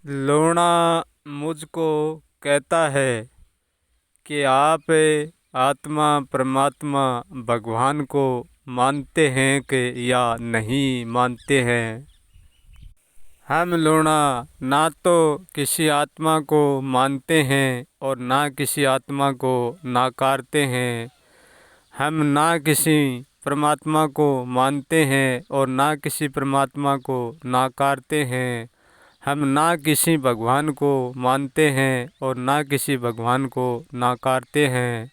लूणा मुझको कहता है कि आप आत्मा परमात्मा भगवान को मानते हैं कि या नहीं मानते हैं। हम लूणा ना तो किसी आत्मा को मानते हैं और ना किसी आत्मा को नकारते हैं। हम ना किसी परमात्मा को मानते हैं और ना किसी परमात्मा को नकारते हैं। हम ना किसी भगवान को मानते हैं और ना किसी भगवान को नकारते हैं।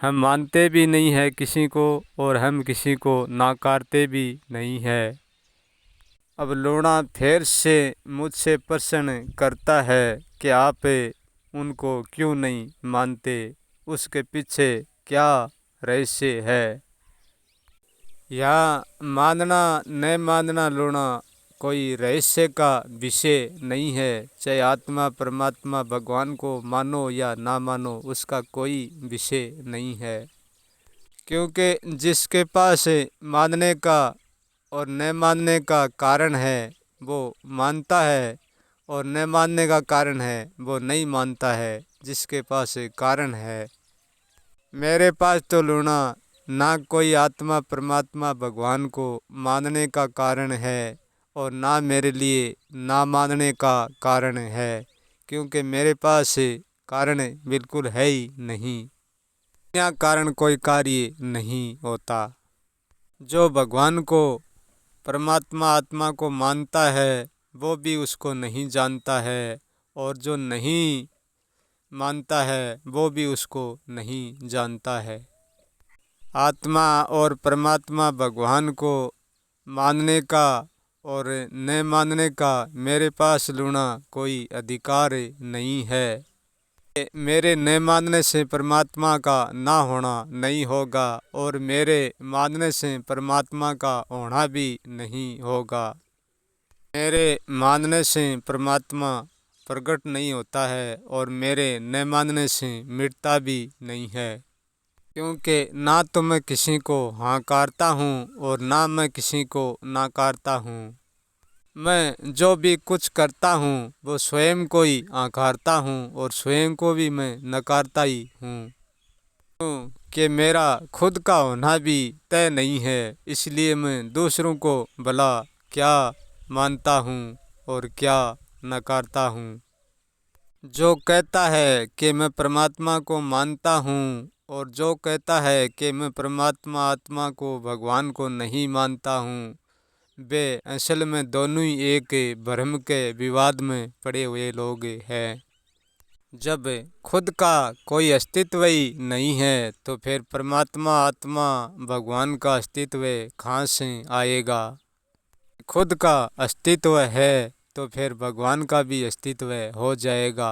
हम मानते भी नहीं है किसी को और हम किसी को नकारते भी नहीं है। अब लूणा फिर से मुझसे प्रश्न करता है कि आप उनको क्यों नहीं मानते, उसके पीछे क्या रहस्य है। या मानना न मानना लूणा कोई रहस्य का विषय नहीं है। चाहे आत्मा परमात्मा भगवान को मानो या ना मानो, उसका कोई विषय नहीं है। क्योंकि जिसके पास मानने का और न मानने का कारण है वो मानता है, और न मानने का कारण है वो नहीं मानता है जिसके पास कारण है। मेरे पास तो लूणा ना कोई आत्मा परमात्मा भगवान को मानने का कारण है और ना मेरे लिए ना मानने का कारण है, क्योंकि मेरे पास कारण बिल्कुल है ही नहीं। बिना कारण कोई कार्य नहीं होता। जो भगवान को परमात्मा आत्मा को मानता है वो भी उसको नहीं जानता है, और जो नहीं मानता है वो भी उसको नहीं जानता है। आत्मा और परमात्मा भगवान को मानने का और न मानने का मेरे पास लूणा कोई अधिकार नहीं है। मेरे न मानने से परमात्मा का ना होना नहीं होगा और मेरे मानने से परमात्मा का होना भी नहीं होगा। मेरे मानने से परमात्मा प्रकट नहीं होता है और मेरे न मानने से मिटता भी नहीं है। क्योंकि ना तो मैं किसी को हाँकारता हूँ और ना मैं किसी को नकारता हूँ। मैं जो भी कुछ करता हूँ वो स्वयं को ही आकारता हूँ और स्वयं को भी मैं नकारता ही हूँ। कि मेरा खुद का होना भी तय नहीं है, इसलिए मैं दूसरों को भला क्या मानता हूँ और क्या नकारता हूँ। जो कहता है कि मैं परमात्मा को मानता हूँ और जो कहता है कि मैं परमात्मा आत्मा को भगवान को नहीं मानता हूँ, वे असल में दोनों ही एक भ्रम के विवाद में पड़े हुए लोग हैं। जब खुद का कोई अस्तित्व ही नहीं है तो फिर परमात्मा आत्मा भगवान का अस्तित्व कहाँ से आएगा। खुद का अस्तित्व है तो फिर भगवान का भी अस्तित्व हो जाएगा,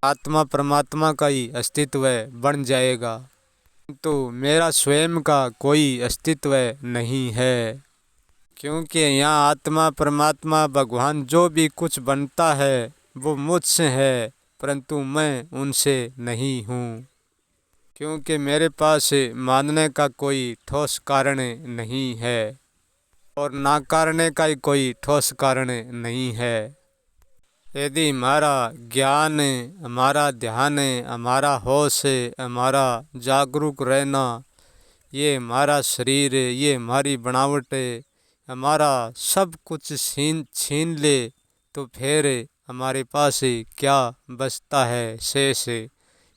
आत्मा परमात्मा का ही अस्तित्व बन जाएगा। तो मेरा स्वयं का कोई अस्तित्व नहीं है, क्योंकि यहाँ आत्मा परमात्मा भगवान जो भी कुछ बनता है वो मुझसे है, परंतु मैं उनसे नहीं हूँ। क्योंकि मेरे पास मानने का कोई ठोस कारण नहीं है और नकारने का ही कोई ठोस कारण नहीं है। यदि हमारा ज्ञान, हमारा ध्यान, हमारा होश, हमारा जागरूक रहना, ये हमारा शरीर, ये हमारी बनावट, हमारा सब कुछ छीन छीन ले तो फिर हमारे पास क्या बचता है शेष।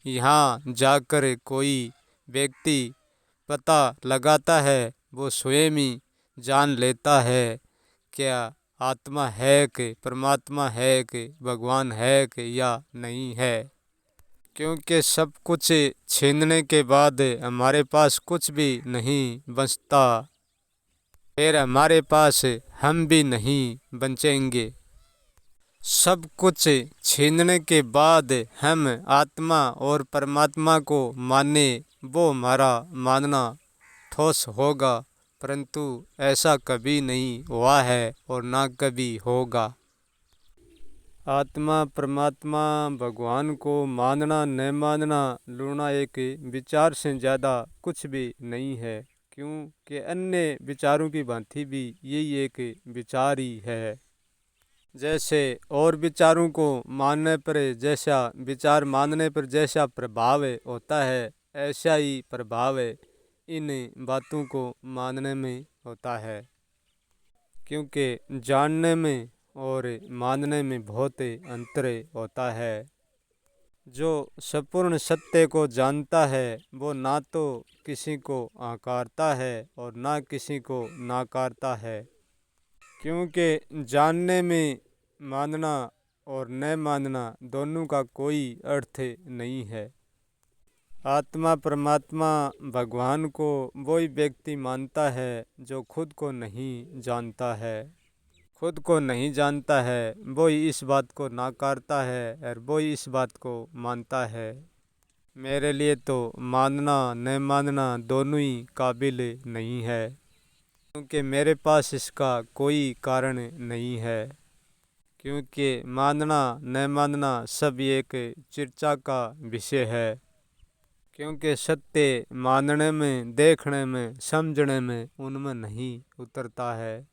यहाँ जाकर कोई व्यक्ति पता लगाता है, वो स्वयं ही जान लेता है क्या आत्मा है कि परमात्मा है कि भगवान है कि या नहीं है। क्योंकि सब कुछ छीनने के बाद हमारे पास कुछ भी नहीं बचता, फिर हमारे पास हम भी नहीं बचेंगे। सब कुछ छीनने के बाद हम आत्मा और परमात्मा को माने, वो हमारा मानना ठोस होगा, परंतु ऐसा कभी नहीं हुआ है और ना कभी होगा। आत्मा परमात्मा भगवान को मानना न मानना लूणा एक विचार से ज़्यादा कुछ भी नहीं है, क्योंकि अन्य विचारों की भांति भी यही एक विचार ही है। जैसे और विचारों को मानने पर जैसा विचार मानने पर जैसा प्रभाव होता है, ऐसा ही प्रभाव इन बातों को मानने में होता है। क्योंकि जानने में और मानने में बहुत अंतर होता है। जो संपूर्ण सत्य को जानता है वो ना तो किसी को आकारता है और ना किसी को नाकारता है। क्योंकि जानने में मानना और न मानना दोनों का कोई अर्थ नहीं है। आत्मा परमात्मा भगवान को वही व्यक्ति मानता है जो खुद को नहीं जानता है। खुद को नहीं जानता है वही इस बात को नाकारता है और वही इस बात को मानता है। मेरे लिए तो मानना न मानना दोनों ही काबिल नहीं है, क्योंकि मेरे पास इसका कोई कारण नहीं है। क्योंकि मानना न मानना सब एक चर्चा का विषय है। क्योंकि सत्य मानने में, देखने में, समझने में उनमें नहीं उतरता है।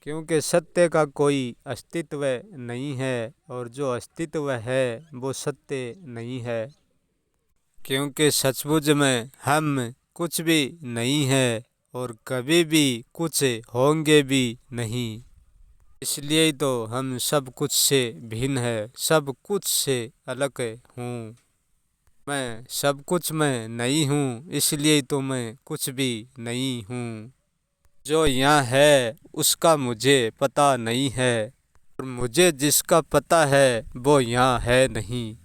क्योंकि सत्य का कोई अस्तित्व नहीं है और जो अस्तित्व है वो सत्य नहीं है। क्योंकि सचमुच में हम कुछ भी नहीं है और कभी भी कुछ होंगे भी नहीं। इसलिए तो हम सब कुछ से भिन्न है, सब कुछ से अलग हूँ। मैं सब कुछ में नहीं हूँ, इसलिए तो मैं कुछ भी नहीं हूँ। जो यहाँ है उसका मुझे पता नहीं है और मुझे जिसका पता है वो यहाँ है नहीं।